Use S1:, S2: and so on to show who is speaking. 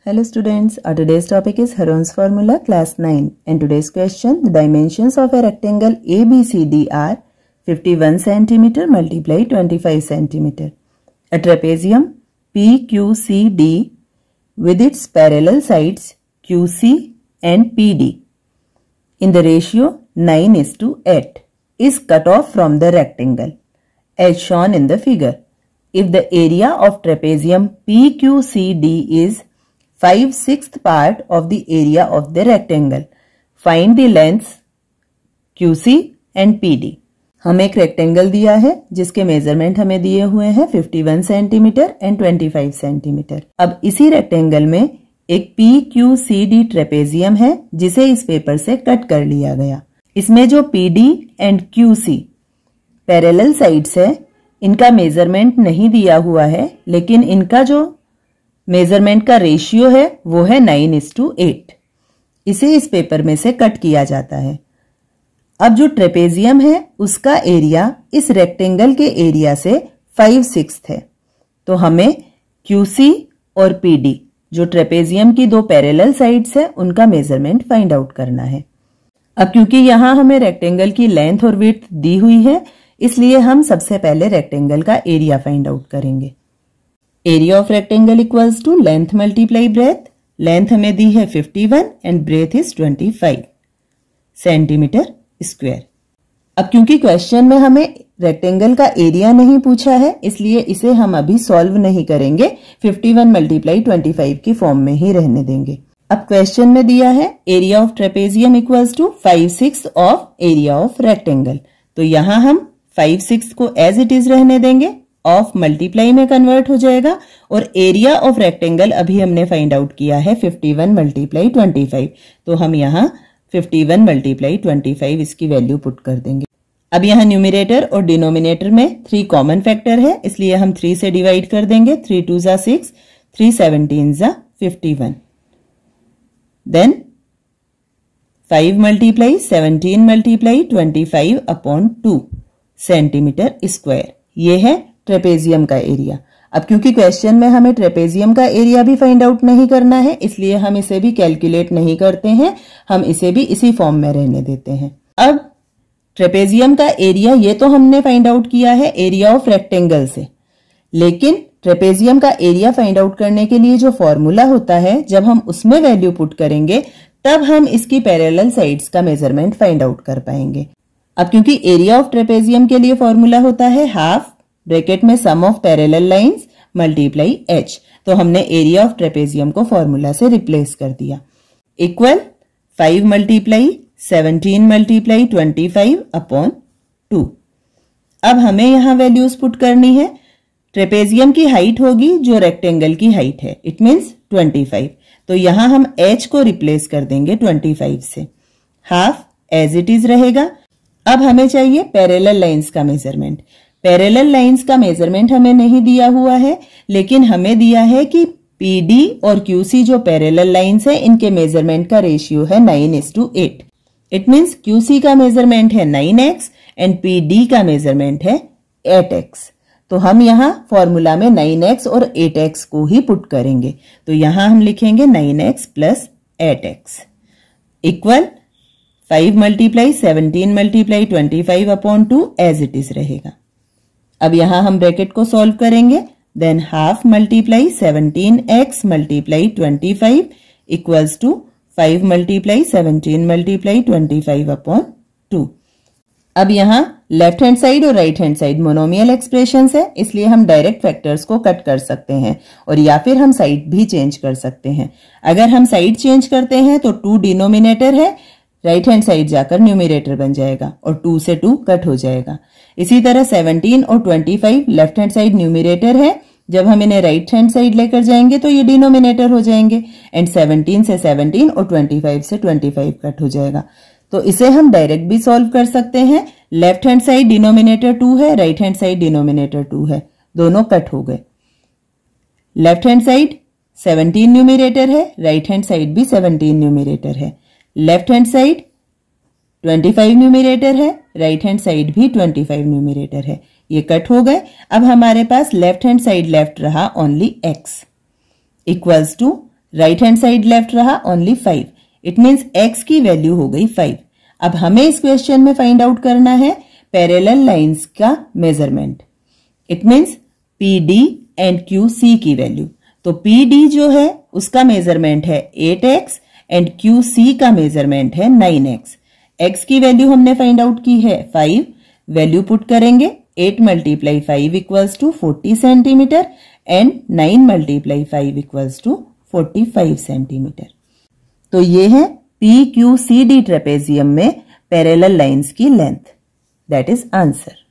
S1: Hello students, our today's topic is Heron's formula class 9 and today's question, the dimensions of a rectangle ABCD are 51 cm multiply 25 cm. A trapezium PQCD with its parallel sides QC and PD in the ratio 9:8 is cut off from the rectangle as shown in the figure. If the area of trapezium PQCD is 5/6 part of the area of the rectangle, find the lengths QC and PD. हमें एक rectangle दिया है जिसके measurement हमें दिए हुए हैं 51 centimetre and 25 centimetre. अब इसी रेक्टेंगल में एक PQCD ट्रेपेजियम है जिसे इस पेपर से कट कर लिया गया। इसमें जो PD and QC parallel sides है इनका मेजरमेंट नहीं दिया हुआ है, लेकिन इनका जो मेजरमेंट का रेशियो है वो है 9:8। इसे इस पेपर में से कट किया जाता है। अब जो ट्रेपेजियम है उसका एरिया इस रेक्टेंगल के एरिया से 5/6 है, तो हमें QC और PD जो ट्रेपेजियम की दो पैरेलल साइड्स है उनका मेजरमेंट फाइंड आउट करना है। अब क्योंकि यहां हमें रेक्टेंगल की लेंथ और विड्थ दी हुई है, इसलिए हम सबसे पहले रेक्टेंगल का एरिया फाइंड आउट करेंगे। Area of rectangle equals to length multiply breadth. Length हमें दी है 51 and breadth is 25 centimetre square. अब क्योंकि क्वेश्चन में हमें रेक्टेंगल का एरिया नहीं पूछा है, इसलिए इसे हम अभी सॉल्व नहीं करेंगे, 51 मल्टीप्लाई 25 की फॉर्म में ही रहने देंगे। अब क्वेश्चन में दिया है area of trapezium equals to 5/6 of area of rectangle, तो यहां हम 5/6 को एज इट इज रहने देंगे, ऑफ मल्टीप्लाई में कन्वर्ट हो जाएगा और एरिया ऑफ रेक्टेंगल अभी हमने फाइंड आउट किया है 51 मल्टीप्लाई 25, तो हम यहाँ 51 मल्टीप्लाई 25 इसकी वैल्यू पुट कर देंगे। अब यहाँ न्यूमरेटर और डिनोमिनेटर में 3 कॉमन फैक्टर है, इसलिए हम 3 से डिवाइड कर देंगे। 3 2 ज़ा 6, 3 17 ज़ा 51, then 5 multiply 17 multiply 25 upon 2 centimetre square. ये है ट्रेपेजियम का एरिया। अब क्योंकि क्वेश्चन में हमें ट्रेपेजियम का एरिया भी फाइंड आउट नहीं करना है, इसलिए हम इसे भी कैलकुलेट नहीं करते हैं, हम इसे भी इसी फॉर्म में रहने देते हैं। अब ट्रेपेजियम का एरिया ये तो हमने फाइंड आउट किया है एरिया ऑफ रेक्टेंगल से, लेकिन ट्रेपेजियम का एरिया फाइंड आउट करने के लिए जो फॉर्मूला होता है, जब हम उसमें वैल्यू पुट करेंगे तब हम इसकी पैरेलल साइड्स का मेजरमेंट फाइंड आउट कर पाएंगे। अब क्योंकि एरिया ऑफ ट्रेपेजियम के लिए फॉर्मूला होता है हाफ ब्रैकेट में sum of parallel lines multiply h, तो हमने एरिया ऑफ ट्रेपेजियम को फॉर्मूला से रिप्लेस कर दिया। Equal 5 multiply 17 multiply 25 upon 2। अब हमें यहां वैल्यूज पुट करनी है। ट्रेपेजियम की हाइट होगी जो रेक्टेंगल की हाइट है, इट मींस 25, तो यहां हम h को रिप्लेस कर देंगे 25 से, हाफ एज इट इज रहेगा। अब हमें चाहिए पैरेलल लाइंस का मेजरमेंट। पैरेलल लाइंस का मेजरमेंट हमें नहीं दिया हुआ है, लेकिन हमें दिया है कि PD और QC जो पैरेलल लाइंस है इनके मेजरमेंट का रेशियो है 9:8। इट मींस QC का मेजरमेंट है 9x एंड PD का मेजरमेंट है 8x, तो हम यहाँ फॉर्मूला में 9x और 8x को ही पुट करेंगे, तो यहां हम लिखेंगे 9x plus 8x equal 5 multiply 17 multiply 25 upon 2 as it is रहेगा। अब यहां हम ब्रैकेट को सॉल्व करेंगे, then half multiply 17x multiply 25 equals to 5 multiply 17 multiply 25 upon 2। अब यहां लेफ्ट हैंड साइड और right hand side monomial expressions है, इसलिए हम डायरेक्ट फैक्टर्स को कट कर सकते हैं और या फिर हम साइड भी चेंज कर सकते हैं। अगर हम साइड चेंज करते हैं तो 2 डिनोमिनेटर है, राइट हैंड साइड जाकर न्यूमरेटर बन जाएगा और 2 से 2 कट हो जाएगा। इसी तरह 17 और 25 लेफ्ट हैंड साइड न्यूमरेटर है, जब हम इन्हें राइट हैंड साइड लेकर जाएंगे तो ये डिनोमिनेटर हो जाएंगे एंड 17 से 17 और 25 से 25 कट हो जाएगा। तो इसे हम डायरेक्ट भी सॉल्व कर सकते हैं। लेफ्ट हैंड साइड डिनोमिनेटर 2 है, राइट हैंड साइड डिनोमिनेटर 2 है, दोनों कट हो गए। लेफ्ट हैंड साइड 17 न्यूमरेटर है, राइट हैंड साइड भी 17 न्यूमरेटर है। लेफ्ट हैंड साइड 25 न्यूमरेटर है, राइट हैंड साइड भी 25 न्यूमरेटर है, ये कट हो गए। अब हमारे पास लेफ्ट हैंड साइड लेफ्ट रहा only x equals to right hand side left रहा ओनली 5, इट मीन्स x की वैल्यू हो गई 5। अब हमें इस क्वेश्चन में फाइंड आउट करना है पैरेलल लाइंस का measurement, it means PD and QC की वैल्यू। तो PD जो है उसका मेजरमेंट है 8x एंड QC का मेजरमेंट है 9x। x की वैल्यू हमने फाइंड आउट की है 5, वैल्यू पुट करेंगे 8 multiply 5 equals to 40 centimetre and 9 multiply 5 equals to 45 centimetre. तो ये है PQCD ट्रेपेजियम में पैरेलल लाइंस की लेंथ, दैट इज आंसर।